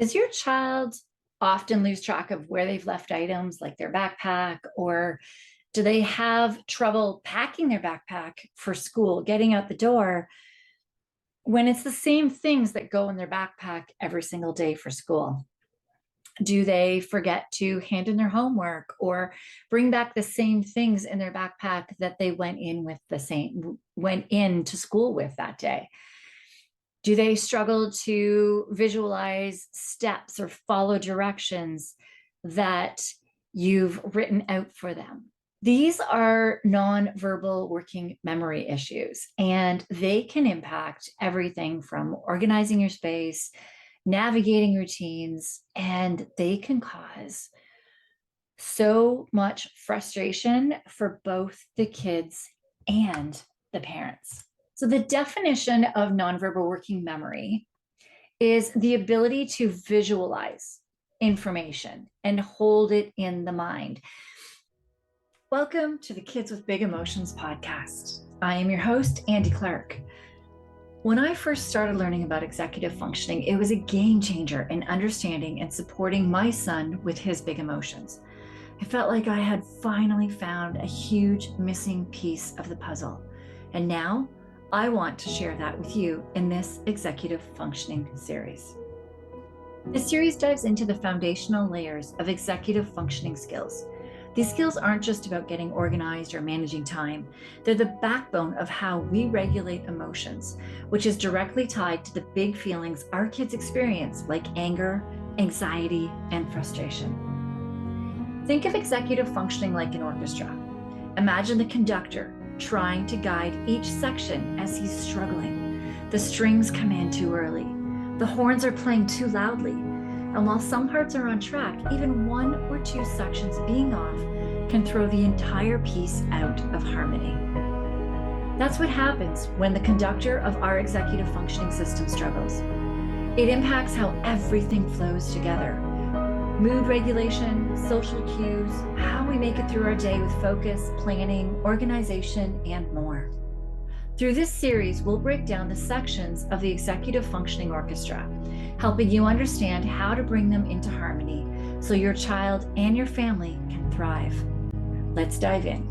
Does your child often lose track of where they've left items like their backpack, or do they have trouble packing their backpack for school, getting out the door when it's the same things that go in their backpack every single day for school? Do they forget to hand in their homework or bring back the same things in their backpack that they went into school with that day? Do they struggle to visualize steps or follow directions that you've written out for them? These are nonverbal working memory issues, and they can impact everything from organizing your space, navigating routines, and they can cause so much frustration for both the kids and the parents. So, the definition of nonverbal working memory is the ability to visualize information and hold it in the mind. Welcome to the Kids with Big Emotions podcast. I am your host, Andy Clark. When I first started learning about executive functioning, it was a game changer in understanding and supporting my son with his big emotions. I felt like I had finally found a huge missing piece of the puzzle. And now I want to share that with you in this executive functioning series. This series dives into the foundational layers of executive functioning skills. These skills aren't just about getting organized or managing time. They're the backbone of how we regulate emotions, which is directly tied to the big feelings our kids experience, like anger, anxiety, and frustration. Think of executive functioning like an orchestra. Imagine the conductor trying to guide each section as he's struggling. The strings come in too early. The horns are playing too loudly. And while some parts are on track, even one or two sections being off can throw the entire piece out of harmony. That's what happens when the conductor of our executive functioning system struggles. It impacts how everything flows together. Mood regulation, social cues, how we make it through our day with focus, planning, organization, and more. Through this series, we'll break down the sections of the executive functioning orchestra, helping you understand how to bring them into harmony so your child and your family can thrive. Let's dive in.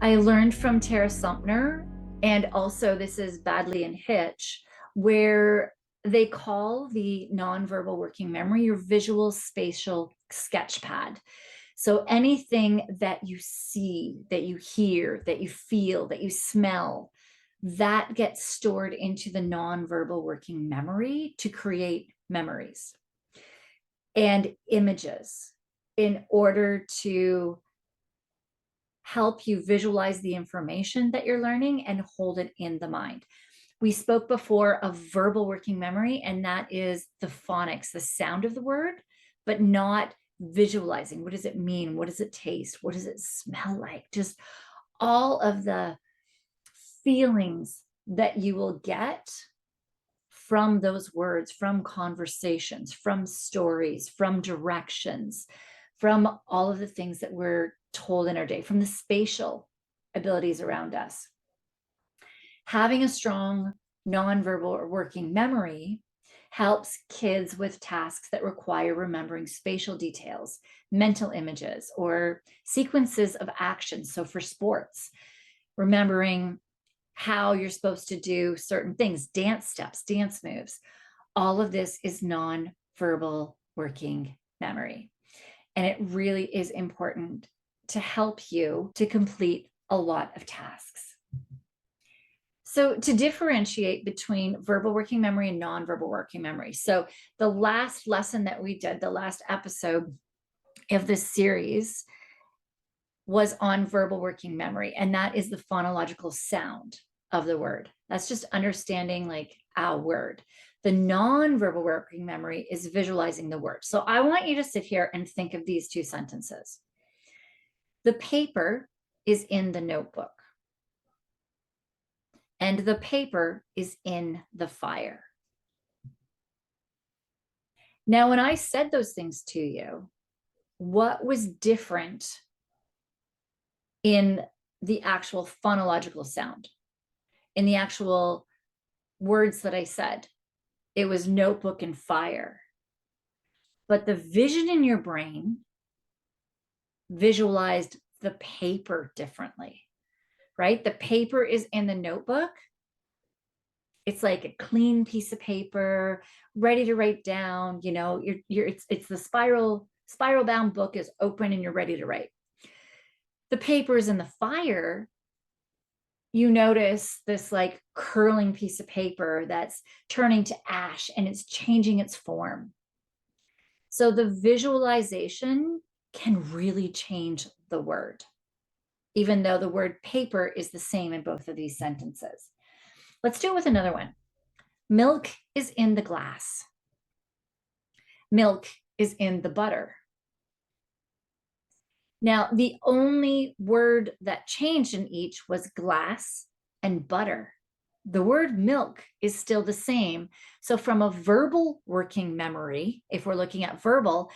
I learned from Tara Sumpner, and also this is Badley and Hitch, where they call the nonverbal working memory your visual spatial sketch pad. So anything that you see, that you hear, that you feel, that you smell, that gets stored into the nonverbal working memory to create memories and images in order to help you visualize the information that you're learning and hold it in the mind. We spoke before of verbal working memory, and that is the phonics, the sound of the word, but not visualizing. What does it mean? What does it taste? What does it smell like? Just all of the feelings that you will get from those words, from conversations, from stories, from directions, from all of the things that we're told in our day, from the spatial abilities around us. Having a strong nonverbal or working memory helps kids with tasks that require remembering spatial details, mental images, or sequences of actions. So for sports, remembering how you're supposed to do certain things, dance steps, dance moves. All of this is nonverbal working memory. And it really is important to help you to complete a lot of tasks. So to differentiate between verbal working memory and nonverbal working memory. So the last lesson that we did, the last episode of this series was on verbal working memory, and that is the phonological sound of the word. That's just understanding like a word. The nonverbal working memory is visualizing the word. So I want you to sit here and think of these two sentences. The paper is in the notebook, and the paper is in the fire. Now, when I said those things to you, what was different in the actual phonological sound, in the actual words that I said? it was notebook and fire. But the vision in your brain visualized the paper differently, right? The paper is in the notebook. It's like a clean piece of paper, ready to write down. You know, it's the spiral bound book is open and you're ready to write. The paper's in the fire. You notice this like curling piece of paper that's turning to ash and it's changing its form. So the visualization can really change the word, even though the word paper is the same in both of these sentences. Let's do it with another one. Milk is in the glass. Milk is in the butter. Now, the only word that changed in each was glass and butter. The word milk is still the same. So from a verbal working memory, if we're looking at verbal,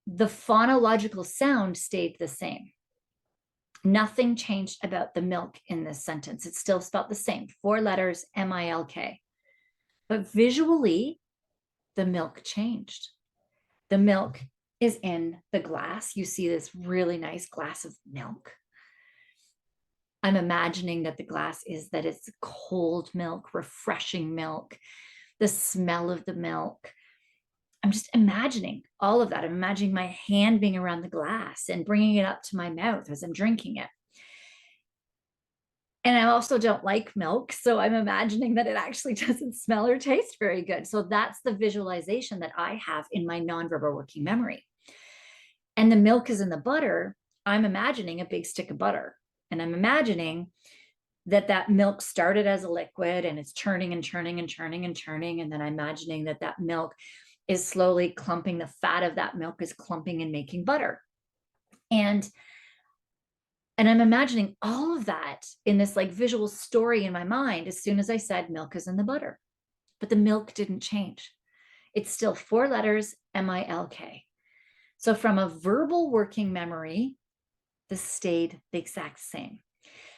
the phonological sound stayed the same. Nothing changed about the milk in this sentence. It's still spelled the same, 4 letters, M-I-L-K. But visually, the milk changed. The milk is in the glass. You see this really nice glass of milk. I'm imagining that the glass is that it's cold milk, refreshing milk, the smell of the milk. I'm just imagining all of that. I'm imagining my hand being around the glass and bringing it up to my mouth as I'm drinking it. And I also don't like milk, so I'm imagining that it actually doesn't smell or taste very good. So that's the visualization that I have in my nonverbal working memory. And the milk is in the butter. I'm imagining a big stick of butter. And I'm imagining that that milk started as a liquid and it's churning and churning and churning and churning. And then I'm imagining that that milk is slowly clumping. The fat of that milk is clumping and making butter. And I'm imagining all of that in this like visual story in my mind as soon as I said milk is in the butter. But the milk didn't change. It's still 4 letters, M-I-L-K. So from a verbal working memory, this stayed the exact same.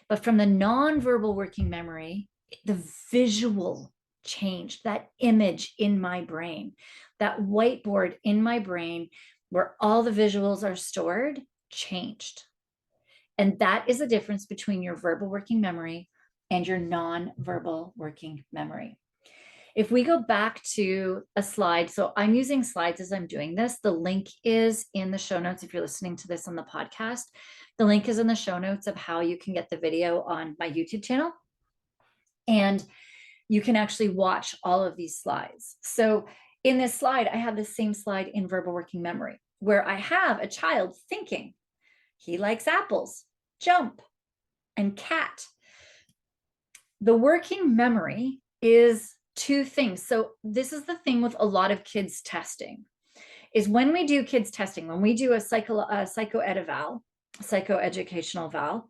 But from the nonverbal working memory, the visual changed, that image in my brain, that whiteboard in my brain where all the visuals are stored changed. And that is the difference between your verbal working memory and your nonverbal working memory. If we go back to a slide, so I'm using slides as I'm doing this. The link is in the show notes if you're listening to this on the podcast. The link is in the show notes of how you can get the video on my YouTube channel. And you can actually watch all of these slides. So in this slide, I have the same slide in verbal working memory where I have a child thinking, he likes apples, jump, and cat. The working memory is 2 things. So this is the thing with a lot of kids testing is when we do kids testing, when we do a psychoed eval, psychoeducational eval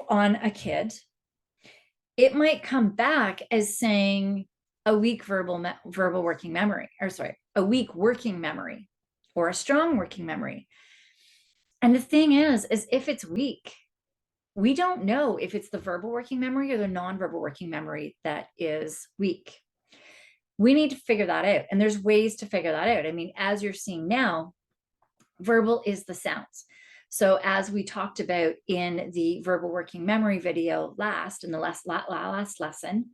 on a kid, it might come back as saying a weak verbal working memory, or sorry, a weak working memory or a strong working memory. And the thing is if it's weak, we don't know if it's the verbal working memory or the nonverbal working memory that is weak. We need to figure that out. And there's ways to figure that out. I mean, as you're seeing now, verbal is the sounds. So as we talked about in the verbal working memory video in the last lesson,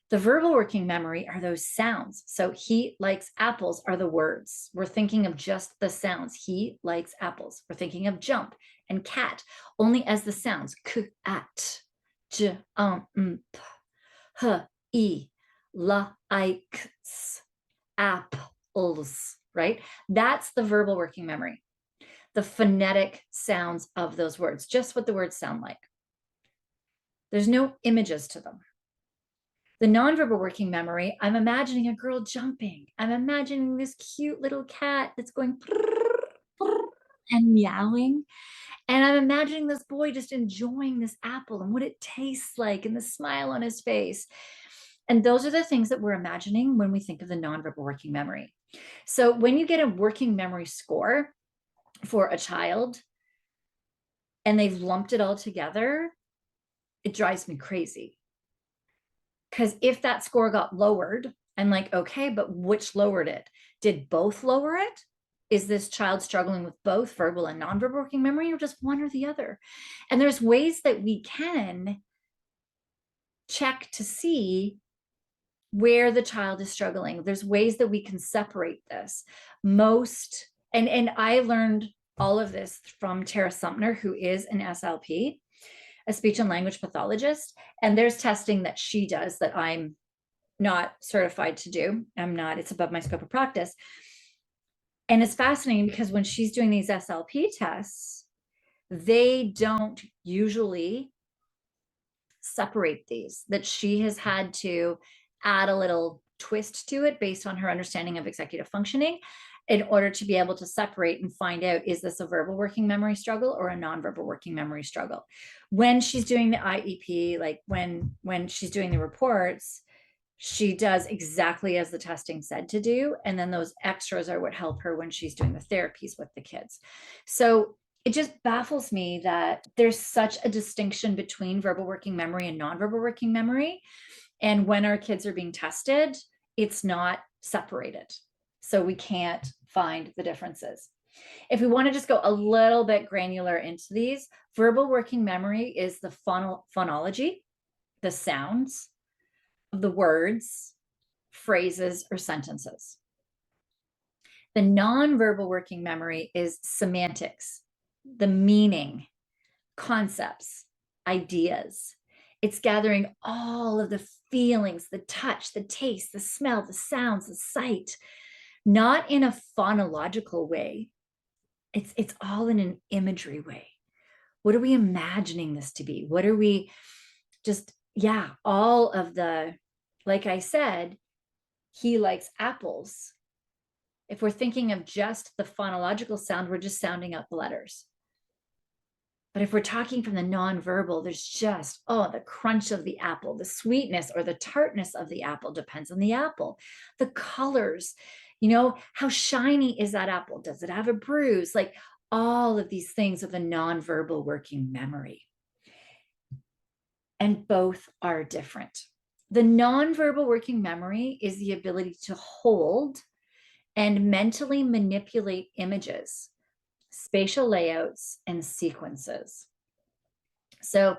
the verbal working memory are those sounds. So he likes apples are the words. We're thinking of just the sounds. He likes apples. We're thinking of jump and cat only as the sounds. K, at, j, p, h, e, la, I, k, s, apples, right? That's the verbal working memory. The phonetic sounds of those words, just what the words sound like. There's no images to them. The nonverbal working memory, I'm imagining a girl jumping. I'm imagining this cute little cat that's going and meowing. And I'm imagining this boy just enjoying this apple and what it tastes like and the smile on his face. And those are the things that we're imagining when we think of the nonverbal working memory. So when you get a working memory score for a child and they've lumped it all together, it drives me crazy. Because if that score got lowered And like, okay, but which lowered it? Did both lower it? Is this child struggling with both verbal and nonverbal working memory, or just one or the other? And there's ways that we can check to see where the child is struggling. There's ways that we can separate this. And I learned all of this from Tara Sumner, who is an SLP, a speech and language pathologist. And there's testing that she does that I'm not certified to do. It's above my scope of practice. And it's fascinating because when she's doing these SLP tests, they don't usually separate these, that she has had to add a little twist to it based on her understanding of executive functioning in order to be able to separate and find out, is this a verbal working memory struggle or a nonverbal working memory struggle? When she's doing the IEP, like when she's doing the reports, she does exactly as the testing said to do. And then those extras are what help her when she's doing the therapies with the kids. So it just baffles me that there's such a distinction between verbal working memory and nonverbal working memory. And when our kids are being tested, it's not separated. So we can't find the differences. If we want to just go a little bit granular into these, verbal working memory is the phonology, the sounds of the words, phrases, or sentences. The nonverbal working memory is semantics, the meaning, concepts, ideas. It's gathering all of the feelings, the touch, the taste, the smell, the sounds, the sight, not in a phonological way. It's all in an imagery way. What are we imagining this to be? What are we all of the, like I said, he likes apples. If we're thinking of just the phonological sound, we're just sounding out the letters. But if we're talking from the nonverbal, there's just, the crunch of the apple, the sweetness or the tartness of the apple, depends on the apple, the colors, how shiny is that apple? Does it have a bruise? Like all of these things of the nonverbal working memory. And both are different. The nonverbal working memory is the ability to hold and mentally manipulate images, spatial layouts, and sequences. So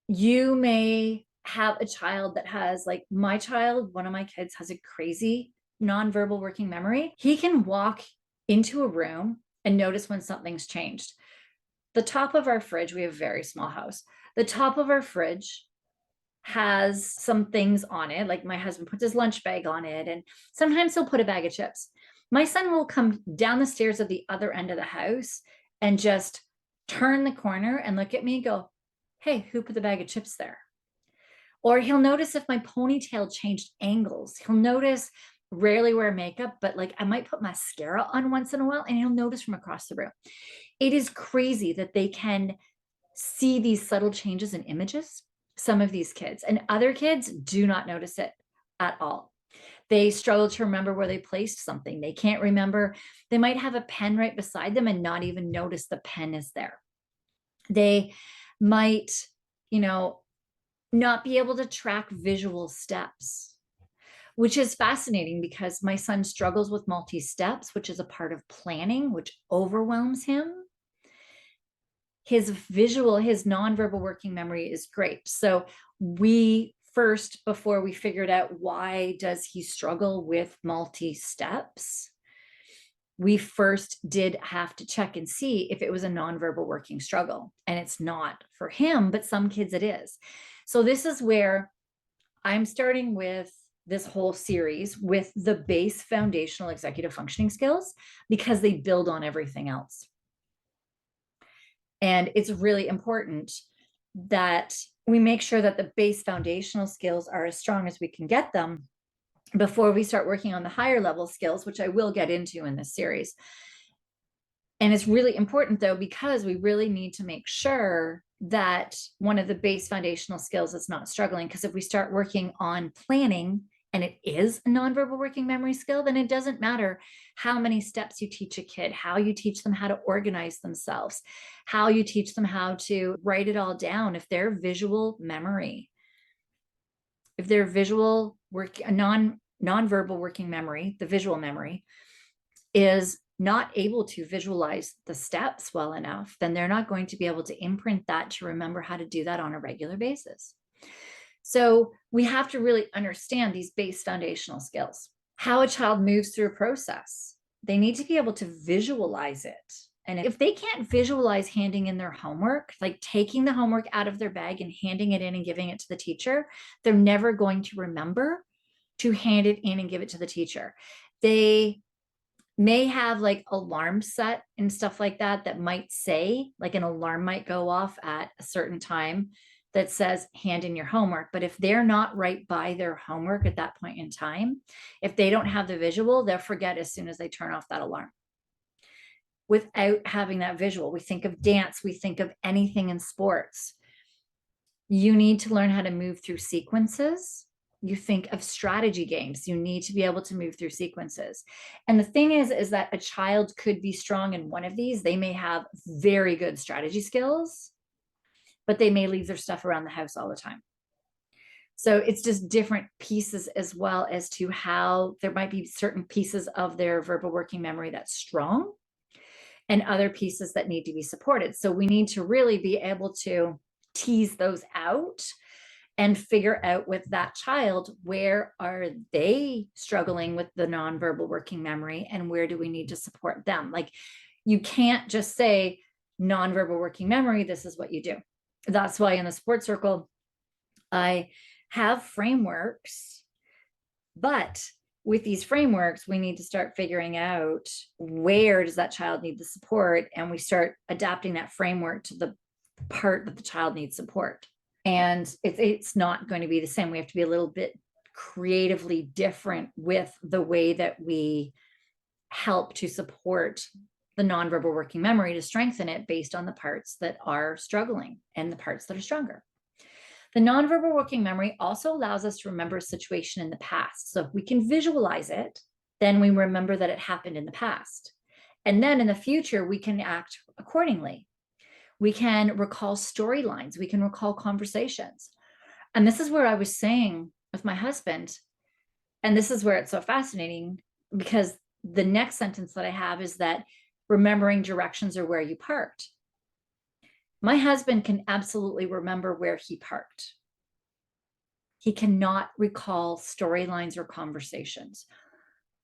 you may have a child that has, like my child, one of my kids has a crazy nonverbal working memory. He can walk into a room and notice when something's changed. The top of our fridge, we have a very small house. The top of our fridge has some things on it. Like my husband puts his lunch bag on it, and sometimes he'll put a bag of chips. My son will come down the stairs at the other end of the house and just turn the corner and look at me and go, "Hey, who put the bag of chips there?" Or he'll notice if my ponytail changed angles. He'll notice, rarely wear makeup, but like I might put mascara on once in a while, and he'll notice from across the room. It is crazy that they can see these subtle changes in images, some of these kids, and other kids do not notice it at all. They struggle to remember where they placed something. They can't remember. They might have a pen right beside them and not even notice the pen is there. They might, not be able to track visual steps, which is fascinating because my son struggles with multi-steps, which is a part of planning, which overwhelms him. His nonverbal working memory is great. So we first, before we figured out why does he struggle with multi-steps, we first did have to check and see if it was a nonverbal working struggle. And it's not for him, but some kids it is. So this is where I'm starting with this whole series with the base foundational executive functioning skills, because they build on everything else. And it's really important that we make sure that the base foundational skills are as strong as we can get them before we start working on the higher level skills, which I will get into in this series. And it's really important though, because we really need to make sure that one of the base foundational skills is not struggling. Because if we start working on planning and it is a nonverbal working memory skill, then it doesn't matter how many steps you teach a kid, how you teach them how to organize themselves, how you teach them how to write it all down. If their visual memory, if their visual work, nonverbal working memory, the visual memory, is not able to visualize the steps well enough, then they're not going to be able to imprint that to remember how to do that on a regular basis. So we have to really understand these base foundational skills. How a child moves through a process, they need to be able to visualize it. And if they can't visualize handing in their homework, like taking the homework out of their bag and handing it in and giving it to the teacher, they're never going to remember to hand it in and give it to the teacher. They may have like alarms set and stuff like that, that might say, like an alarm might go off at a certain time that says hand in your homework. But if they're not right by their homework at that point in time, if they don't have the visual, they'll forget as soon as they turn off that alarm. Without having that visual, we think of dance, we think of anything in sports. You need to learn how to move through sequences. You think of strategy games, you need to be able to move through sequences. And the thing is that a child could be strong in one of these. They may have very good strategy skills, but they may leave their stuff around the house all the time. So it's just different pieces, as well as to how there might be certain pieces of their verbal working memory that's strong and other pieces that need to be supported. So we need to really be able to tease those out and figure out with that child, where are they struggling with the nonverbal working memory and where do we need to support them? Like, you can't just say nonverbal working memory, this is what you do. That's why in the sports circle, I have frameworks, but with these frameworks, we need to start figuring out where does that child need the support, and we start adapting that framework to the part that the child needs support. And it's not going to be the same. We have to be a little bit creatively different with the way that we help to support the nonverbal working memory to strengthen it based on the parts that are struggling and the parts that are stronger. The nonverbal working memory also allows us to remember a situation in the past. So if we can visualize it, then we remember that it happened in the past. And then in the future, we can act accordingly. We can recall storylines. We can recall conversations. And this is where I was saying with my husband, and this is where it's so fascinating, because the next sentence that I have is that remembering directions or where you parked. My husband can absolutely remember where he parked. He cannot recall storylines or conversations.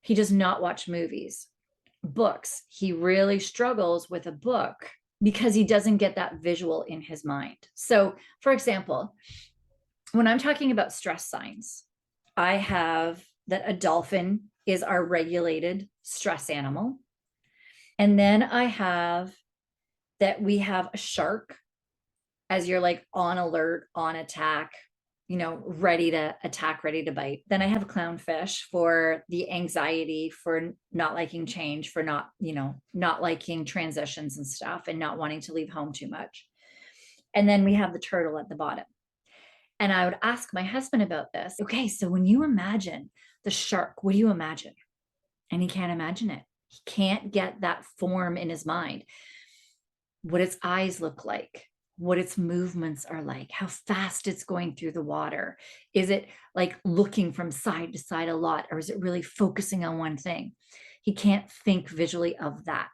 He does not watch movies. Books, he really struggles with a book because he doesn't get that visual in his mind. So, for example, when I'm talking about stress signs, I have that a dolphin is our regulated stress animal. And then I have that we have a shark as you're like on alert, on attack, ready to attack, ready to bite. Then I have a clownfish for the anxiety, for not liking change, for not liking transitions and stuff, and not wanting to leave home too much. And then we have the turtle at the bottom. And I would ask my husband about this. Okay, so when you imagine the shark, what do you imagine? And he can't imagine it. He can't get that form in his mind. What its eyes look like, what its movements are like, how fast it's going through the water. Is it like looking from side to side a lot, or is it really focusing on one thing? He can't think visually of that.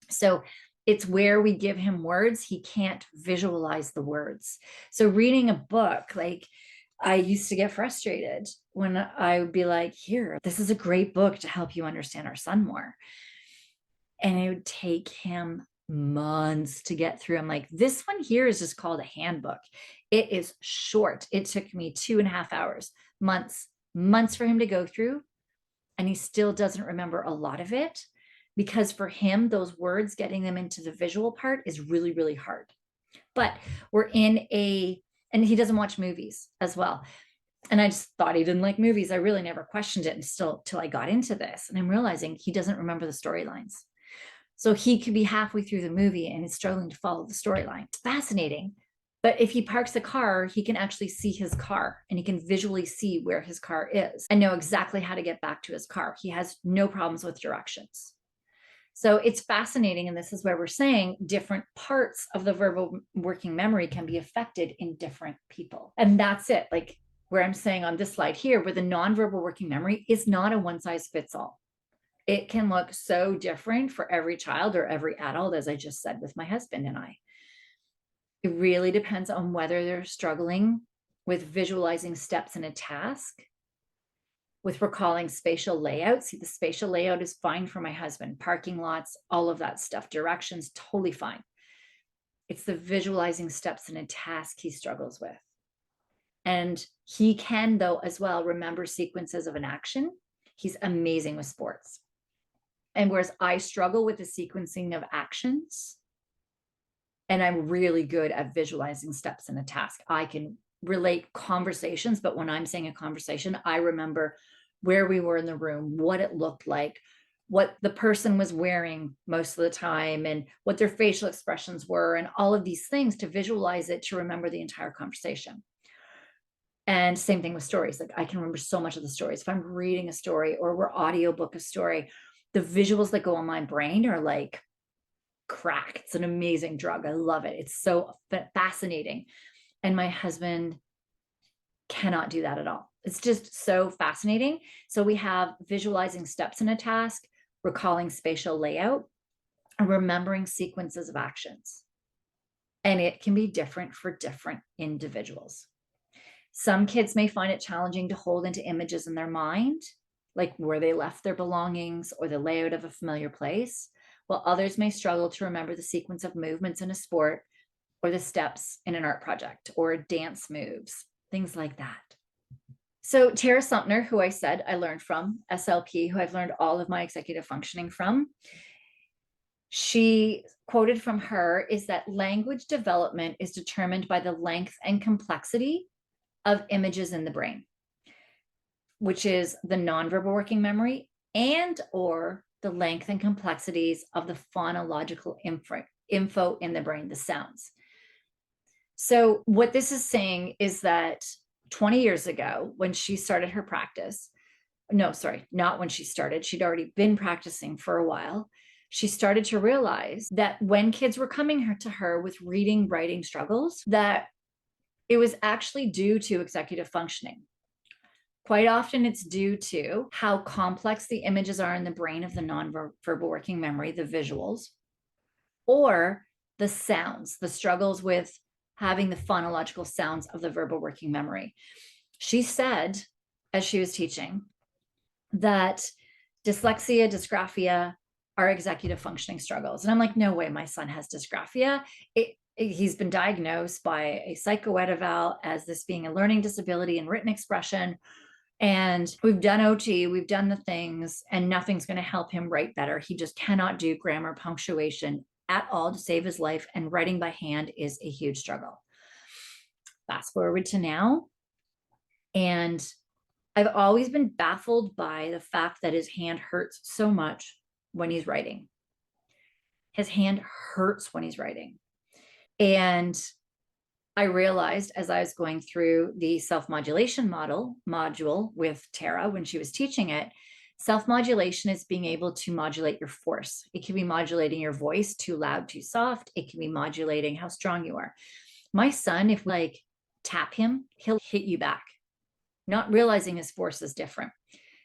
So it's where we give him words, he can't visualize the words. So reading a book, like I used to get frustrated when I would be like, here, this is a great book to help you understand our son more. And it would take him months to get through. I'm like, this one here is just called a handbook. It is short. It took me 2.5 hours, months for him to go through. And he still doesn't remember a lot of it, because for him, those words, getting them into the visual part is really, really hard. But and he doesn't watch movies as well. And I just thought he didn't like movies. I really never questioned it till I got into this. And I'm realizing he doesn't remember the storylines. So he could be halfway through the movie and is struggling to follow the storyline. It's fascinating. But if he parks the car, he can actually see his car and he can visually see where his car is and know exactly how to get back to his car. He has no problems with directions. So it's fascinating. And this is where we're saying different parts of the verbal working memory can be affected in different people. And that's it. Like, where I'm saying on this slide here, where the nonverbal working memory is not a one size fits all. It can look so different for every child or every adult, as I just said with my husband and I. It really depends on whether they're struggling with visualizing steps in a task, with recalling spatial layout. See, the spatial layout is fine for my husband, parking lots, all of that stuff, directions, totally fine. It's the visualizing steps in a task he struggles with. And he can, though, as well, remember sequences of an action. He's amazing with sports. And whereas I struggle with the sequencing of actions, and I'm really good at visualizing steps in a task. I can relate conversations, but when I'm saying a conversation, I remember where we were in the room, what it looked like, what the person was wearing most of the time, and what their facial expressions were, and all of these things to visualize it, to remember the entire conversation. And same thing with stories. Like I can remember so much of the stories. If I'm reading a story or we're audiobook a story, the visuals that go on my brain are like crack. It's an amazing drug. I love it. It's so fascinating. And my husband cannot do that at all. It's just so fascinating. So we have visualizing steps in a task, recalling spatial layout, and remembering sequences of actions. And it can be different for different individuals. Some kids may find it challenging to hold into images in their mind, like where they left their belongings or the layout of a familiar place, while others may struggle to remember the sequence of movements in a sport or the steps in an art project or dance moves, things like that. So Tara Sumner, who I said I learned from, SLP, who I've learned all of my executive functioning from, she quoted from her is that language development is determined by the length and complexity of images in the brain, which is the nonverbal working memory and or the length and complexities of the phonological info in the brain, the sounds. So what this is saying is that 20 years ago, when she started her practice, no, sorry, not when she started, she'd already been practicing for a while. She started to realize that when kids were coming to her with reading, writing struggles, that it was actually due to executive functioning. Quite often it's due to how complex the images are in the brain of the nonverbal working memory, the visuals, or the sounds, the struggles with having the phonological sounds of the verbal working memory. She said, as she was teaching, that dyslexia, dysgraphia are executive functioning struggles. And I'm like, no way, my son has dysgraphia. He's been diagnosed by a psychoeduval as this being a learning disability in written expression. And we've done OT, we've done the things, and nothing's going to help him write better. He just cannot do grammar, punctuation at all to save his life. And writing by hand is a huge struggle. Fast forward to now. And I've always been baffled by the fact that his hand hurts so much when he's writing. His hand hurts when he's writing. And I realized as I was going through the self-modulation module with Tara when she was teaching it, self-modulation is being able to modulate your force. It can be modulating your voice, too loud, too soft. It can be modulating how strong you are. My son, if we like tap him, he'll hit you back, not realizing his force is different.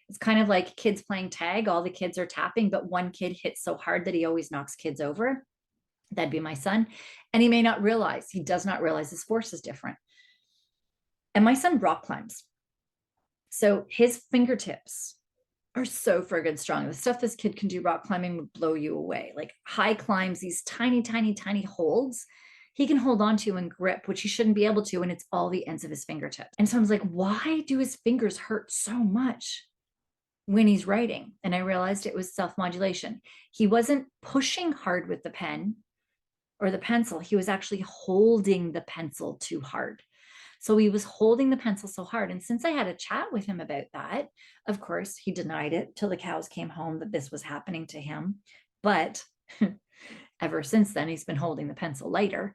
It's kind of like kids playing tag. All the kids are tapping, but one kid hits so hard that he always knocks kids over. That'd be my son. And he may not realize, he does not realize his force is different. And my son rock climbs. So his fingertips are so friggin' strong. The stuff this kid can do rock climbing would blow you away. Like high climbs, these tiny, tiny, tiny holds he can hold on to and grip, which he shouldn't be able to. And it's all the ends of his fingertips. And so I was like, why do his fingers hurt so much when he's writing? And I realized it was self-modulation. He wasn't pushing hard with the pen or the pencil. He was actually holding the pencil too hard. So he was holding the pencil so hard. And since I had a chat with him about that, of course, he denied it till the cows came home that this was happening to him. But ever since then, he's been holding the pencil lighter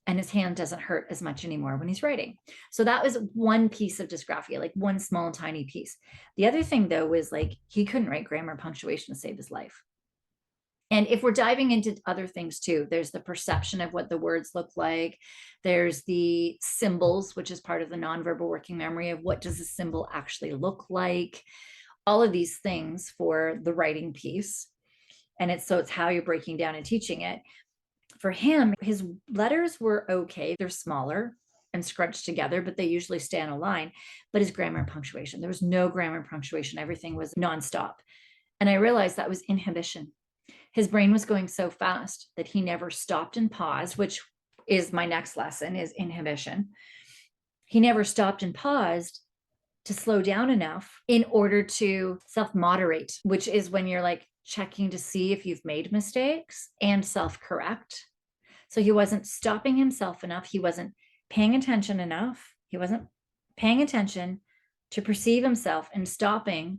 and his hand doesn't hurt as much anymore when he's writing. So that was one piece of dysgraphia, like one small, tiny piece. The other thing though, was like, he couldn't write grammar and punctuation to save his life. And if we're diving into other things too, there's the perception of what the words look like. There's the symbols, which is part of the nonverbal working memory of what does a symbol actually look like. All of these things for the writing piece. And it's how you're breaking down and teaching it. For him, his letters were okay. They're smaller and scrunched together, but they usually stay on a line. But his grammar and punctuation, there was no grammar and punctuation. Everything was nonstop. And I realized that was inhibition. His brain was going so fast that he never stopped and paused, which is my next lesson, is inhibition. He never stopped and paused to slow down enough in order to self-moderate, which is when you're like checking to see if you've made mistakes and self-correct. So he wasn't stopping himself enough. He wasn't paying attention enough. He wasn't paying attention to perceive himself and stopping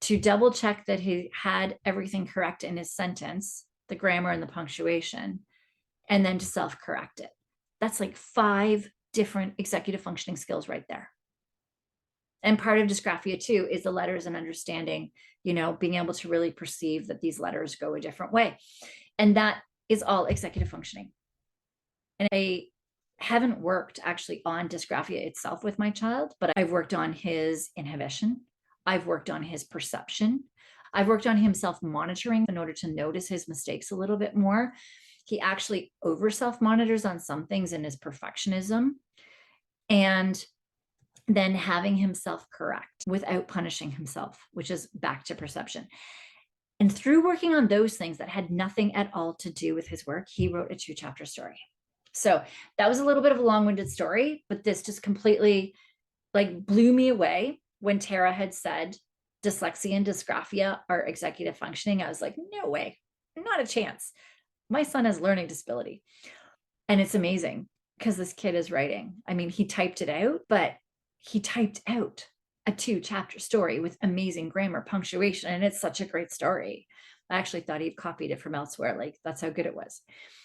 to double check that he had everything correct in his sentence, the grammar and the punctuation, and then to self-correct it. That's like 5 different executive functioning skills right there. And part of dysgraphia too is the letters and understanding, being able to really perceive that these letters go a different way. And that is all executive functioning. And I haven't worked actually on dysgraphia itself with my child, but I've worked on his inhibition. I've worked on his perception. I've worked on him self-monitoring in order to notice his mistakes a little bit more. He actually over self-monitors on some things in his perfectionism. And then having himself correct without punishing himself, which is back to perception. And through working on those things that had nothing at all to do with his work, he wrote a 2-chapter story. So that was a little bit of a long-winded story, but this just completely blew me away when Tara had said dyslexia and dysgraphia are executive functioning. I was like, no way, not a chance. My son has learning disability. And it's amazing because this kid is writing. I mean, he typed it out, but he typed out a 2-chapter story with amazing grammar, punctuation, and it's such a great story. I actually thought he'd copied it from elsewhere. That's how good it was.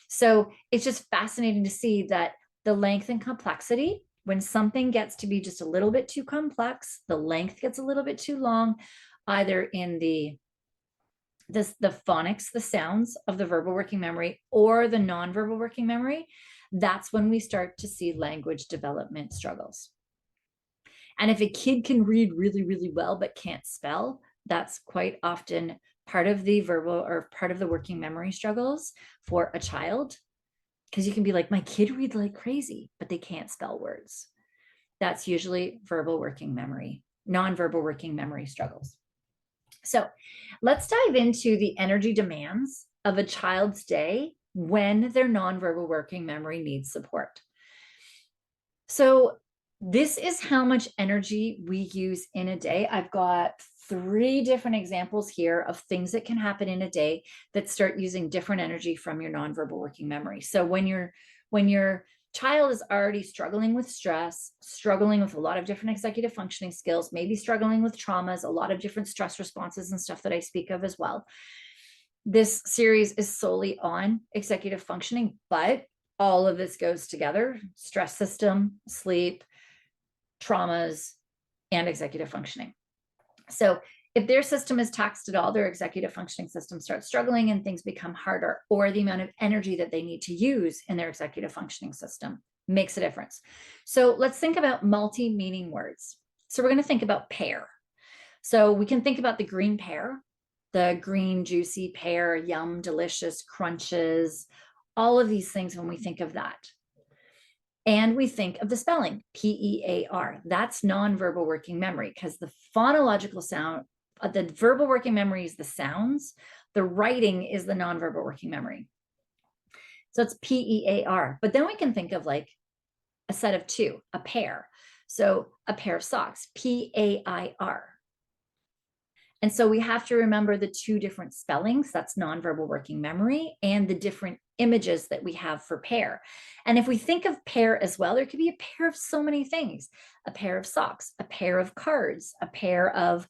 So it's just fascinating to see that the length and complexity, when something gets to be just a little bit too complex, the length gets a little bit too long, either in the phonics, the sounds of the verbal working memory or the nonverbal working memory, that's when we start to see language development struggles. And if a kid can read really, really well, but can't spell, that's quite often part of the verbal or part of the working memory struggles for a child. Because you can be like, my kid reads like crazy, but they can't spell words. That's usually verbal working memory, nonverbal working memory struggles. So let's dive into the energy demands of a child's day when their nonverbal working memory needs support. So this is how much energy we use in a day. I've got 3 different examples here of things that can happen in a day that start using different energy from your nonverbal working memory. So when your child is already struggling with stress, struggling with a lot of different executive functioning skills, maybe struggling with traumas, a lot of different stress responses and stuff that I speak of as well. This series is solely on executive functioning, but all of this goes together: stress system, sleep, traumas, and executive functioning. So if their system is taxed at all, their executive functioning system starts struggling and things become harder, or the amount of energy that they need to use in their executive functioning system makes a difference. So let's think about multi-meaning words. So we're going to think about pear. So we can think about the green pear, the green juicy pear, yum, delicious, crunches, all of these things when we think of that. And we think of the spelling, P-E-A-R. That's nonverbal working memory, because the phonological sound, the verbal working memory is the sounds. The writing is the nonverbal working memory. So it's P-E-A-R. But then we can think of a set of 2, a pair. So a pair of socks, P-A-I-R. And so we have to remember the 2 different spellings, that's nonverbal working memory, and the different images that we have for pair. And if we think of pair as well, there could be a pair of so many things: a pair of socks, a pair of cards, a pair of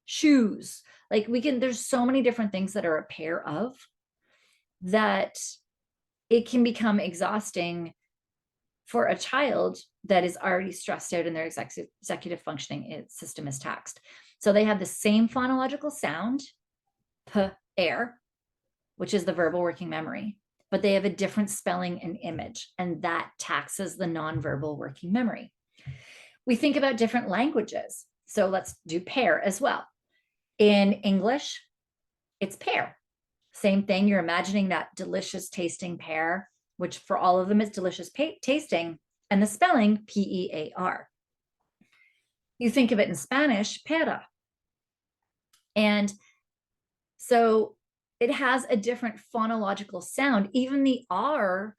shoes. There's so many different things that are a pair of, that it can become exhausting for a child that is already stressed out and their executive functioning system is taxed. So they have the same phonological sound, p, air, which is the verbal working memory, but they have a different spelling and image, and that taxes the nonverbal working memory. We think about different languages. So let's do pear as well. In English, it's pear. Same thing. You're imagining that delicious tasting pear, which for all of them is delicious tasting, and the spelling P-E-A-R. You think of it in Spanish, pera. And so it has a different phonological sound. Even the R,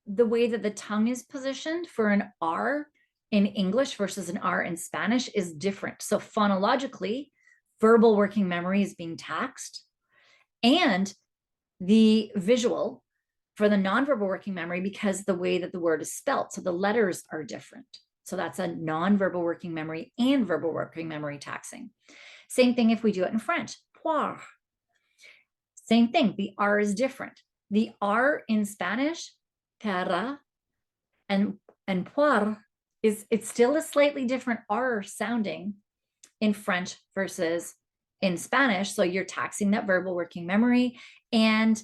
the way that the tongue is positioned for an R in English versus an R in Spanish is different. So phonologically, verbal working memory is being taxed, and the visual for the nonverbal working memory, because the way that the word is spelt, so the letters are different. So that's a nonverbal working memory and verbal working memory taxing. Same thing if we do it in French, poire. Same thing, the R is different. The R in Spanish, pera, and poire, it's still a slightly different R sounding in French versus in Spanish. So you're taxing that verbal working memory, and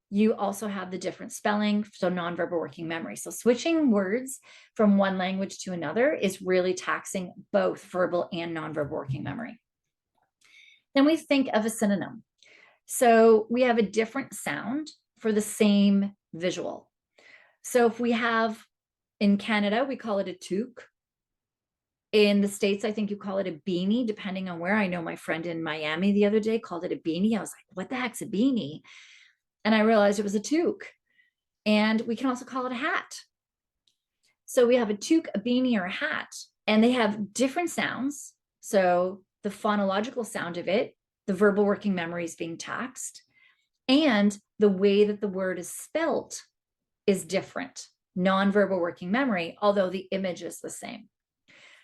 you also have the different spelling, so nonverbal working memory. So switching words from one language to another is really taxing both verbal and nonverbal working memory. Then we think of a synonym. So we have a different sound for the same visual. So if we have, in Canada, we call it a toque. In the States, I think you call it a beanie, depending on where. I know my friend in Miami the other day called it a beanie. I was like, what the heck's a beanie? And I realized it was a toque. And we can also call it a hat. So we have a toque, a beanie, or a hat, and they have different sounds. So the phonological sound of it, the verbal working memory is being taxed, and the way that the word is spelt is different. Nonverbal working memory, although the image is the same.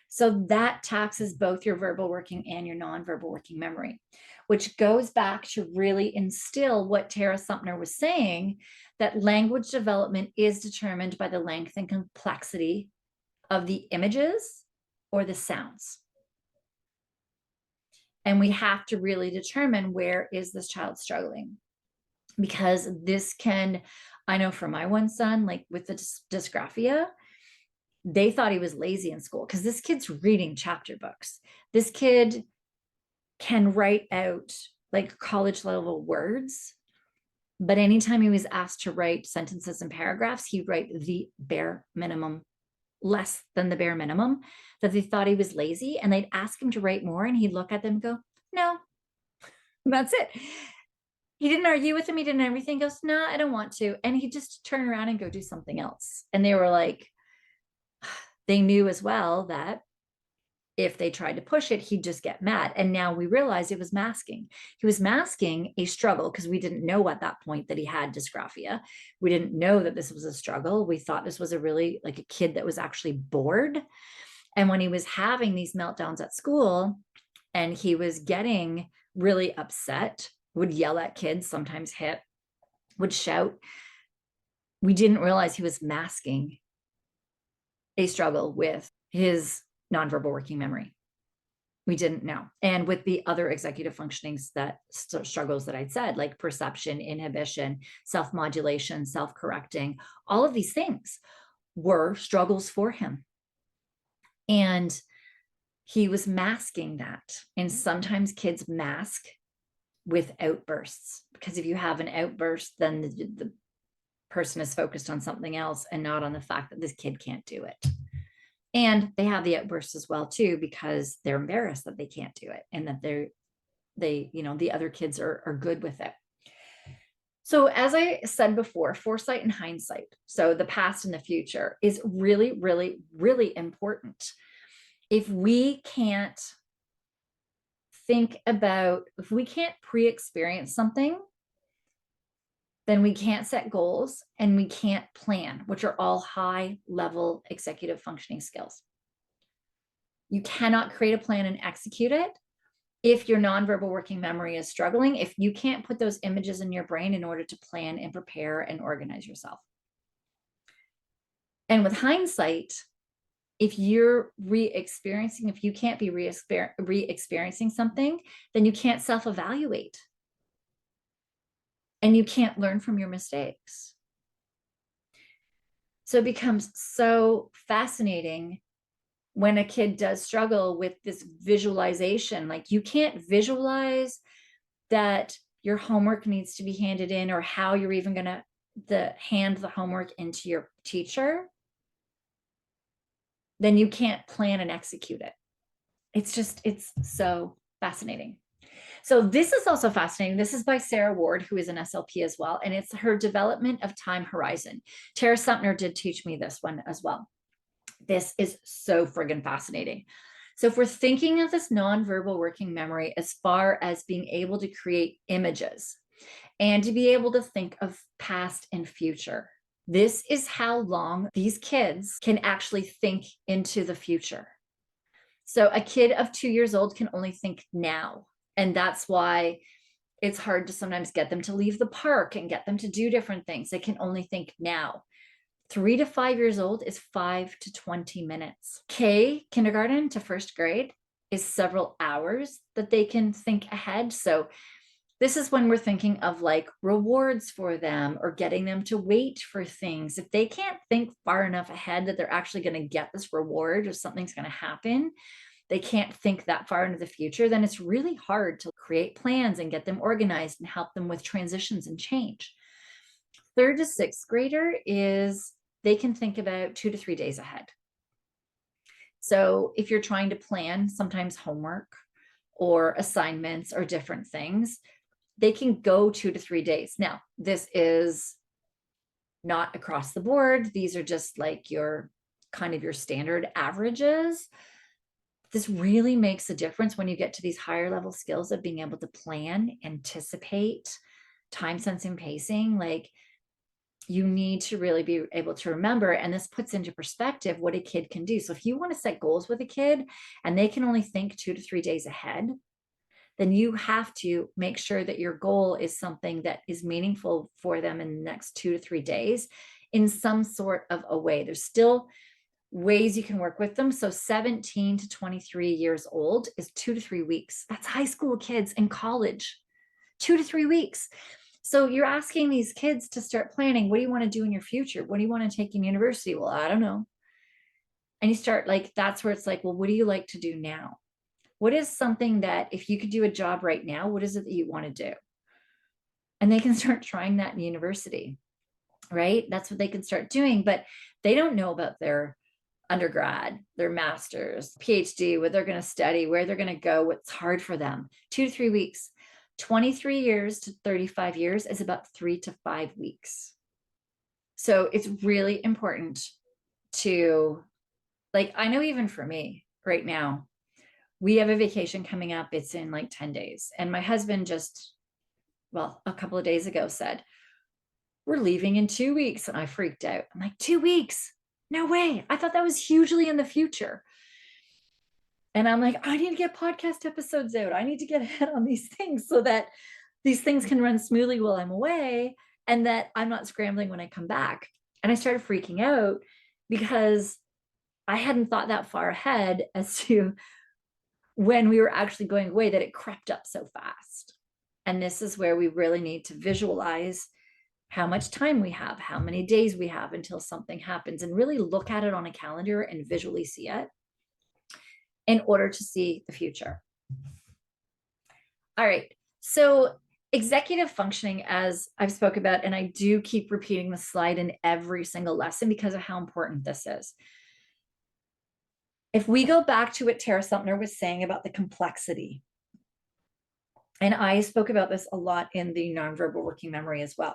So that taxes both your verbal working and your nonverbal working memory, which goes back to really instill what Tara Sumpner was saying, that language development is determined by the length and complexity of the images or the sounds. And we have to really determine, where is this child struggling? Because this can, I know for my one son, like with the dysgraphia, they thought he was lazy in school because this kid's reading chapter books. This kid can write out like college level words, but anytime he was asked to write sentences and paragraphs, he'd write the bare minimum, less than the bare minimum, that they thought he was lazy, and they'd ask him to write more, and he'd look at them and go, no, that's it. He didn't argue with him. He didn't everything. He goes, no, I don't want to. And he'd just turn around and go do something else. And they were like, they knew as well that if they tried to push it, he'd just get mad. And now we realize it was masking. He was masking a struggle, because we didn't know at that point that he had dysgraphia. We didn't know that this was a struggle. We thought this was a really like a kid that was actually bored. And when he was having these meltdowns at school and he was getting really upset, would yell at kids, sometimes hit, would shout, we didn't realize he was masking a struggle with his nonverbal working memory. We didn't know. And with the other executive functionings, that struggles that I'd said, like perception, inhibition, self-modulation, self-correcting, all of these things were struggles for him. And he was masking that. And sometimes kids mask with outbursts, because if you have an outburst, then the person is focused on something else and not on the fact that this kid can't do it. And they have the outbursts as well too, because they're embarrassed that they can't do it, and that the other kids are good with it. So as I said before, foresight and hindsight, so the past and the future, is really, really, really important. If we can't if we can't pre-experience something, then we can't set goals and we can't plan, which are all high level executive functioning skills. You cannot create a plan and execute it if your nonverbal working memory is struggling, if you can't put those images in your brain in order to plan and prepare and organize yourself. And with hindsight, if you're if you can't be re-experiencing something, then you can't self-evaluate. and you can't learn from your mistakes. So it becomes so fascinating when a kid does struggle with this visualization. Like, you can't visualize that your homework needs to be handed in, or how you're even going to hand the homework into your teacher, then you can't plan and execute it. It's so fascinating. So this is also fascinating. This is by Sarah Ward, who is an SLP as well, and it's her development of time horizon. Tara Sumner did teach me this one as well. This is so friggin' fascinating. So if we're thinking of this nonverbal working memory as far as being able to create images and to be able to think of past and future, this is how long these kids can actually think into the future. So a kid of 2 years old can only think now. And that's why it's hard to sometimes get them to leave the park and get them to do different things. They can only think now. 3 to 5 years old is 5 to 20 minutes. Kindergarten to first grade, is several hours that they can think ahead. So this is when we're thinking of like rewards for them, or getting them to wait for things. If they can't think far enough ahead that they're actually going to get this reward or something's going to happen, they can't think that far into the future, then it's really hard to create plans and get them organized and help them with transitions and change. 3rd to 6th grader is, they can think about 2 to 3 days ahead. So if you're trying to plan sometimes homework or assignments or different things, they can go 2 to 3 days. Now, this is not across the board. These are just like your kind of your standard averages. This really makes a difference when you get to these higher level skills of being able to plan, anticipate, time sense and pacing. Like, you need to really be able to remember, and this puts into perspective what a kid can do. So if you want to set goals with a kid and they can only think 2 to 3 days ahead, then you have to make sure that your goal is something that is meaningful for them in the next 2 to 3 days in some sort of a way. There's still ways you can work with them. So 17 to 23 years old is 2 to 3 weeks. That's high school kids in college, 2 to 3 weeks. So you're asking these kids to start planning. What do you want to do in your future? What do you want to take in university? Well, I don't know. And you start like, that's where it's like, well, what do you like to do now? What is something that if you could do a job right now, what is it that you want to do? And they can start trying that in university, right? That's what they can start doing, but they don't know about their undergrad, their master's, PhD, what they're going to study, where they're going to go, what's hard for them. 2 to 3 weeks. 23 years to 35 years is about 3 to 5 weeks. So it's really important to, like, I know even for me right now, we have a vacation coming up. It's in like 10 days. And my husband just, well, a couple of days ago said, we're leaving in 2 weeks. And I freaked out. I'm like, 2 weeks? No way. I thought that was hugely in the future. And I'm like, I need to get podcast episodes out. I need to get ahead on these things so that these things can run smoothly while I'm away and that I'm not scrambling when I come back. And I started freaking out because I hadn't thought that far ahead as to when we were actually going away, that it crept up so fast. And this is where we really need to visualize how much time we have, how many days we have until something happens, and really look at it on a calendar and visually see it in order to see the future. All right. So executive functioning, as I've spoke about, and I do keep repeating the slide in every single lesson because of how important this is. If we go back to what Tara Sumner was saying about the complexity, and I spoke about this a lot in the nonverbal working memory as well,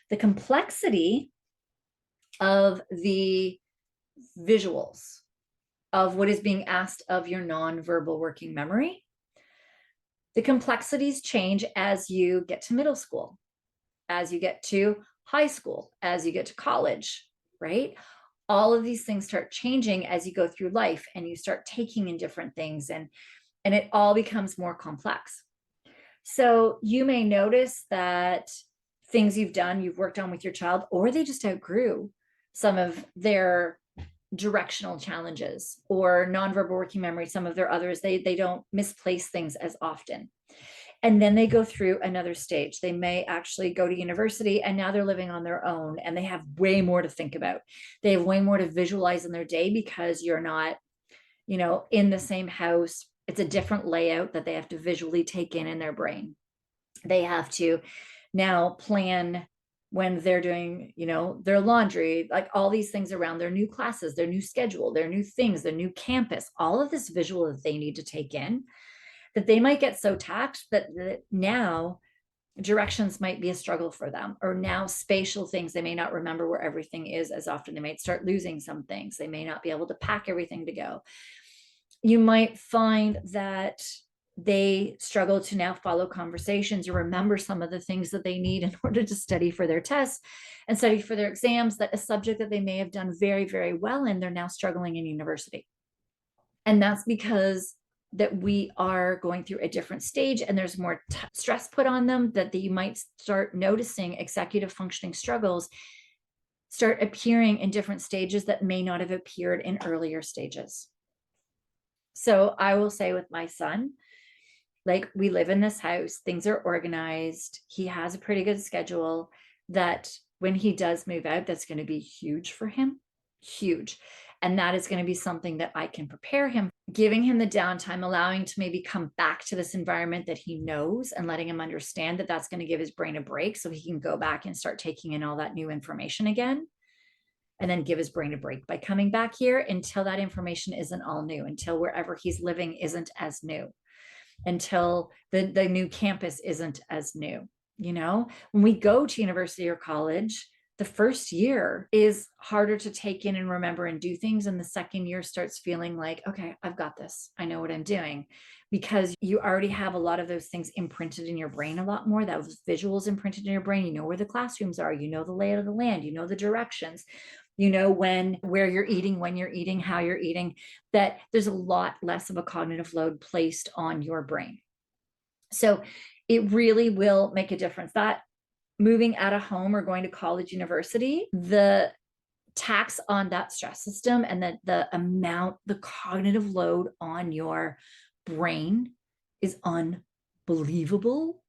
the complexity of the visuals of what is being asked of your nonverbal working memory, the complexities change as you get to middle school, as you get to high school, as you get to college, right? All of these things start changing as you go through life and you start taking in different things, and it all becomes more complex. So you may notice that things you've done, you've worked on with your child, or they just outgrew some of their directional challenges, or nonverbal working memory, some of their others, they don't misplace things as often. And then they go through another stage. They may actually go to university and now they're living on their own and they have way more to think about. They have way more to visualize in their day because you're not, in the same house. It's a different layout that they have to visually take in their brain. They have to now plan when they're doing, their laundry, like all these things around their new classes, their new schedule, their new things, their new campus, all of this visual that they need to take in, that they might get so taxed that now directions might be a struggle for them, or now spatial things, they may not remember where everything is as often. They might start losing some things. They may not be able to pack everything to go. You might find that they struggle to now follow conversations or remember some of the things that they need in order to study for their tests and study for their exams, that a subject that they may have done very, very well in, they're now struggling in university. And that's because that we are going through a different stage and there's more stress put on them, that you might start noticing executive functioning struggles start appearing in different stages that may not have appeared in earlier stages. So I will say with my son, like, we live in this house, things are organized, he has a pretty good schedule, that when he does move out, that's going to be huge for him, huge. And that is going to be something that I can prepare him, giving him the downtime, allowing to maybe come back to this environment that he knows and letting him understand that that's going to give his brain a break so he can go back and start taking in all that new information again. And then give his brain a break by coming back here until that information isn't all new, until wherever he's living isn't as new, until the new campus isn't as new. When we go to university or college, the first year is harder to take in and remember and do things. And the second year starts feeling like, okay, I've got this. I know what I'm doing, because you already have a lot of those things imprinted in your brain a lot more. Those visuals imprinted in your brain. You know where the classrooms are. You know the layout of the land. You know the directions. You know where you're eating, when you're eating, how you're eating, that there's a lot less of a cognitive load placed on your brain. So it really will make a difference. That moving out of home or going to college, university, the tax on that stress system and the cognitive load on your brain is unbelievable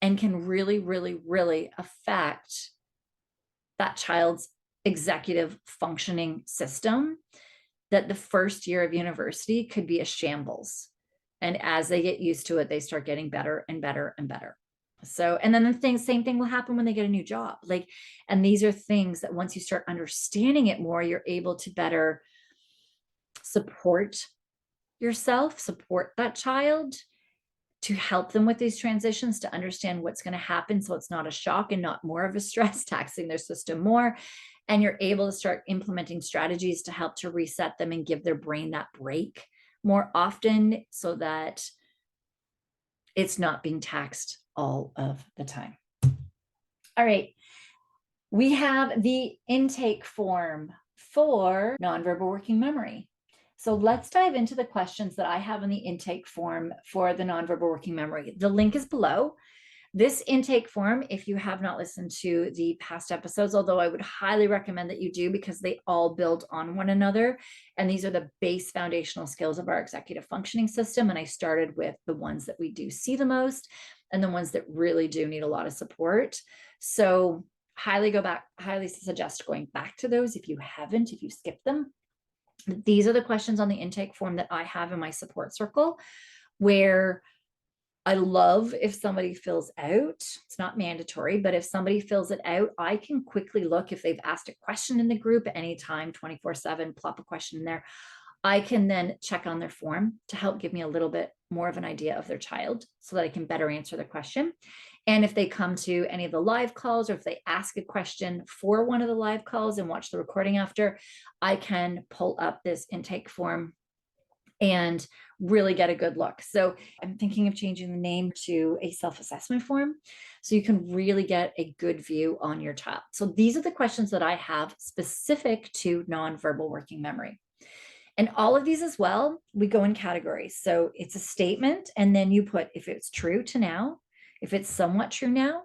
and can really, really, really affect that child's executive functioning system, that the first year of university could be a shambles. And as they get used to it, they start getting better and better and better. So, and then same thing will happen when they get a new job. And these are things that once you start understanding it more, you're able to better support yourself, support that child, to help them with these transitions, to understand what's going to happen. So it's not a shock and not more of a stress, taxing their system more. And you're able to start implementing strategies to help to reset them and give their brain that break more often so that it's not being taxed all of the time. All right. We have the intake form for nonverbal working memory. So let's dive into the questions that I have in the intake form for the nonverbal working memory. The link is below. This intake form, if you have not listened to the past episodes, although I would highly recommend that you do, because they all build on one another. And these are the base foundational skills of our executive functioning system. And I started with the ones that we do see the most and the ones that really do need a lot of support. So highly suggest going back to those if you haven't, if you skipped them. These are the questions on the intake form that I have in my support circle, where I love if somebody fills out. It's not mandatory, but if somebody fills it out, I can quickly look if they've asked a question in the group at any time, 24/7, plop a question in there. I can then check on their form to help give me a little bit more of an idea of their child so that I can better answer the question. And if they come to any of the live calls, or if they ask a question for one of the live calls and watch the recording after, I can pull up this intake form and really get a good look. So I'm thinking of changing the name to a self-assessment form so you can really get a good view on your child. So these are the questions that I have specific to nonverbal working memory. And all of these as well, we go in categories. So it's a statement, and then you put if it's true to now, if it's somewhat true now,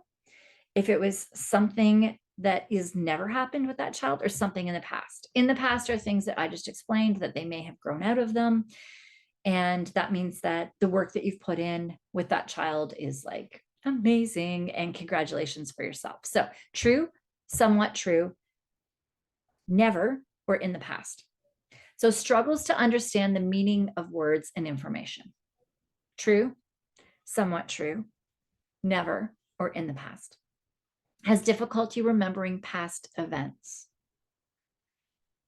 if it was something that is never happened with that child, or something in the past. In the past are things that I just explained that they may have grown out of them. And that means that the work that you've put in with that child is like amazing, and congratulations for yourself. So true, somewhat true, never, or in the past. So struggles to understand the meaning of words and information. True, somewhat true, never, or in the past. Has difficulty remembering past events.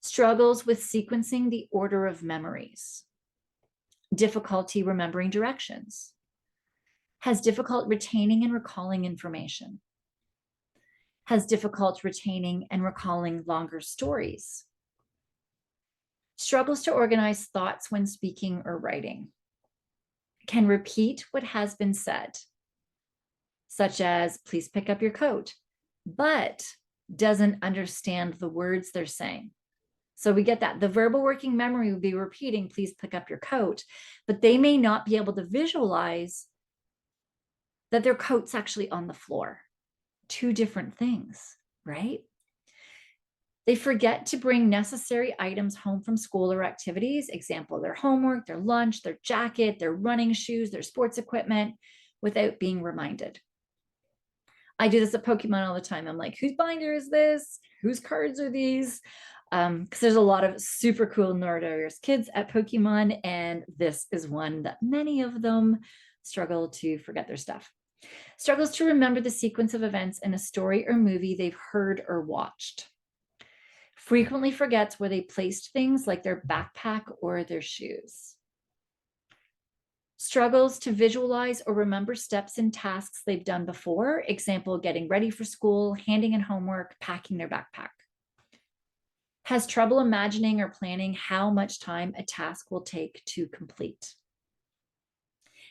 Struggles with sequencing the order of memories. Difficulty remembering directions. Has difficulty retaining and recalling information. Has difficulty retaining and recalling longer stories. Struggles to organize thoughts when speaking or writing. Can repeat what has been said, such as, please pick up your coat, but doesn't understand the words they're saying. So we get that. The verbal working memory would be repeating, please pick up your coat, but they may not be able to visualize that their coat's actually on the floor. Two different things, right? They forget to bring necessary items home from school or activities. Example, their homework, their lunch, their jacket, their running shoes, their sports equipment, without being reminded. I do this at Pokemon all the time. I'm like, whose binder is this? Whose cards are these? Because there's a lot of super cool neurodiverse kids at Pokemon, and this is one that many of them struggle to forget their stuff. Struggles to remember the sequence of events in a story or movie they've heard or watched. Frequently forgets where they placed things like their backpack or their shoes. Struggles to visualize or remember steps and tasks they've done before. Example, getting ready for school, handing in homework, packing their backpack. Has trouble imagining or planning how much time a task will take to complete.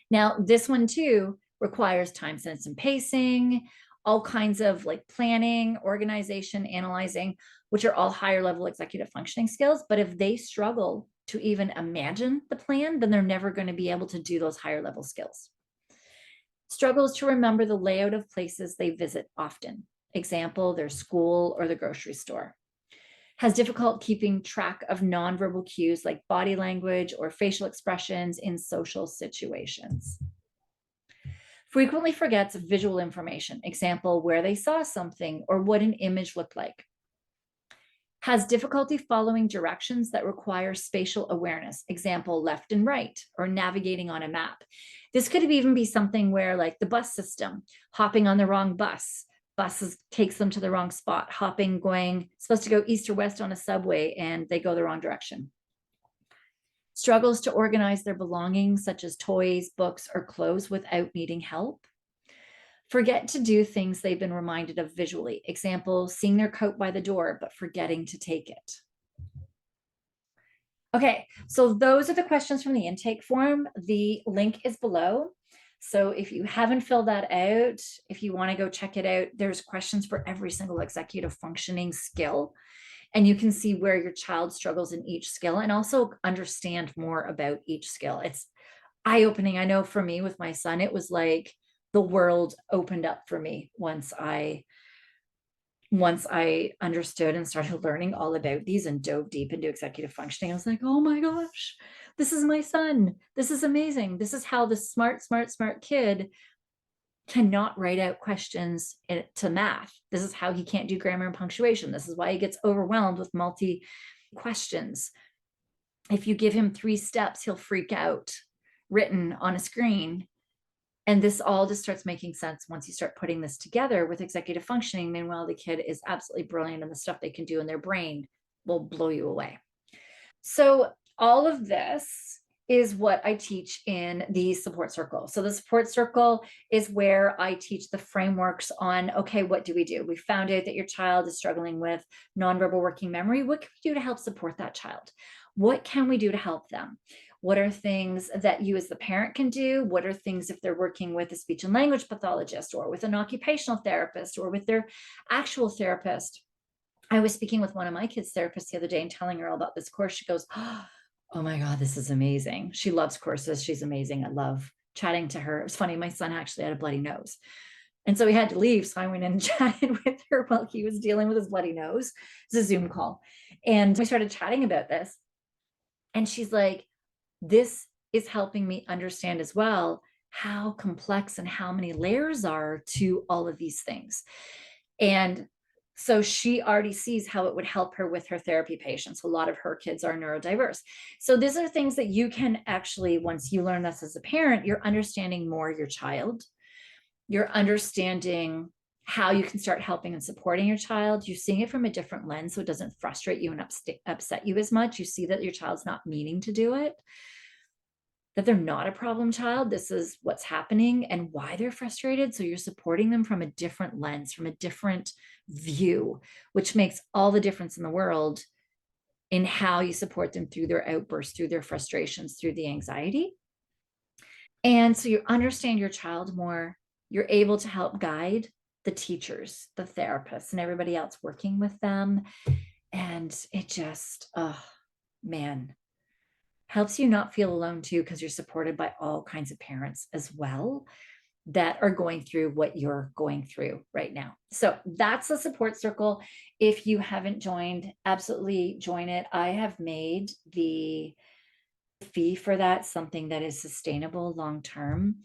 Now, this one too requires time sense and pacing, all kinds of like planning, organization, analyzing, which are all higher level executive functioning skills. But if they struggle to even imagine the plan, then they're never going to be able to do those higher level skills. Struggles to remember the layout of places they visit often. Example, their school or the grocery store. Has difficulty keeping track of nonverbal cues like body language or facial expressions in social situations. Frequently forgets visual information. Example, where they saw something or what an image looked like. Has difficulty following directions that require spatial awareness. Example, left and right, or navigating on a map. This could even be something where like the bus system, hopping on the wrong bus, buses takes them to the wrong spot, hopping, going, supposed to go east or west on a subway, and they go the wrong direction. Struggles to organize their belongings, such as toys, books, or clothes without needing help. Forget to do things they've been reminded of visually. Example, seeing their coat by the door, but forgetting to take it. Okay, so those are the questions from the intake form. The link is below. So if you haven't filled that out, if you want to go check it out, there's questions for every single executive functioning skill. And you can see where your child struggles in each skill and also understand more about each skill. It's eye-opening. I know for me with my son, it was like the world opened up for me once I understood and started learning all about these and dove deep into executive functioning. I was like, oh my gosh, this is my son. This is amazing. This is how the smart kid cannot write out questions to math. This is how he can't do grammar and punctuation. This is why he gets overwhelmed with multi questions. If you give him 3 steps, he'll freak out written on a screen. And this all just starts making sense once you start putting this together with executive functioning. Meanwhile, the kid is absolutely brilliant, and the stuff they can do in their brain will blow you away. So all of this is what I teach in the support circle. So the support circle is where I teach the frameworks on, okay, what do we do? We found out that your child is struggling with nonverbal working memory. What can we do to help support that child? What can we do to help them? What are things that you as the parent can do? What are things if they're working with a speech and language pathologist or with an occupational therapist or with their actual therapist? I was speaking with one of my kids' therapists the other day and telling her all about this course. She goes, oh my God, this is amazing. She loves courses. She's amazing. I love chatting to her. It was funny. My son actually had a bloody nose. And so he had to leave. So I went in and chatted with her while he was dealing with his bloody nose. It's a Zoom call. And we started chatting about this. And she's like, this is helping me understand as well how complex and how many layers are to all of these things. And so she already sees how it would help her with her therapy patients. A lot of her kids are neurodiverse. So these are things that you can actually, once you learn this as a parent, you're understanding more your child. You're understanding how you can start helping and supporting your child. You're seeing it from a different lens, so it doesn't frustrate you and upset you as much. You see that your child's not meaning to do it, that they're not a problem child. This is what's happening and why they're frustrated. So you're supporting them from a different lens, from a different view, which makes all the difference in the world in how you support them through their outbursts, through their frustrations, through the anxiety. And so you understand your child more. You're able to help guide the teachers, the therapists, and everybody else working with them. And it just, oh man, helps you not feel alone too, because you're supported by all kinds of parents as well that are going through what you're going through right now. So that's the support circle. If you haven't joined, absolutely join it. I have made the fee for that something that is sustainable long term.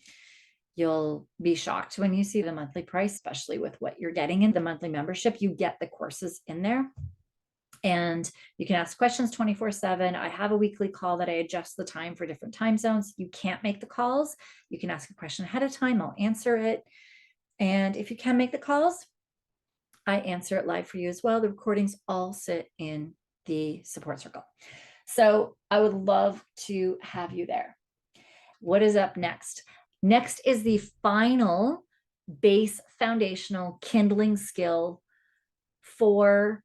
You'll be shocked when you see the monthly price, especially with what you're getting in the monthly membership. You get the courses in there. And you can ask questions 24/7. I have a weekly call that I adjust the time for different time zones. You can't make the calls. You can ask a question ahead of time. I'll answer it. And if you can make the calls, I answer it live for you as well. The recordings all sit in the support circle. So I would love to have you there. What is up next? Next is the final base foundational kindling skill for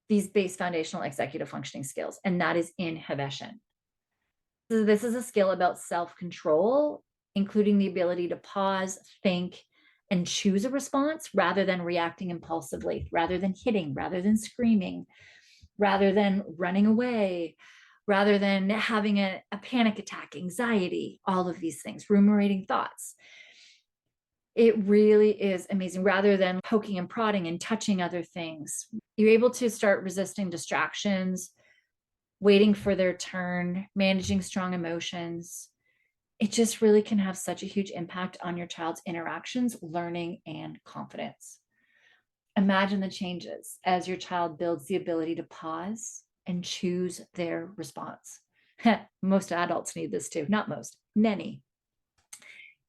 these base foundational executive functioning skills, and that is inhibition. So this is a skill about self-control, including the ability to pause, think, and choose a response rather than reacting impulsively, rather than hitting, rather than screaming, rather than running away, rather than having a panic attack, anxiety, all of these things, ruminating thoughts. It really is amazing. Rather than poking and prodding and touching other things, you're able to start resisting distractions, waiting for their turn, managing strong emotions. It just really can have such a huge impact on your child's interactions, learning, and confidence. Imagine the changes as your child builds the ability to pause and choose their response. Most adults need this too. Not most, many.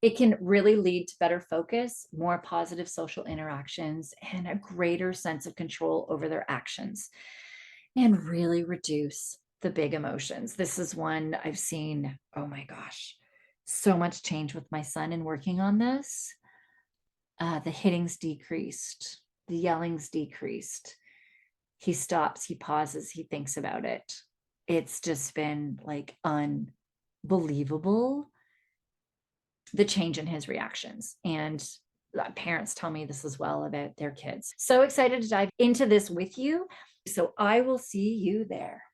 It can really lead to better focus, more positive social interactions, and a greater sense of control over their actions, and really reduce the big emotions. This is one I've seen, oh my gosh, so much change with my son in working on this. The hitting's decreased, the yelling's decreased. He stops, he pauses, he thinks about it. It's just been like unbelievable, the change in his reactions. And parents tell me this as well about their kids. So excited to dive into this with you. So I will see you there.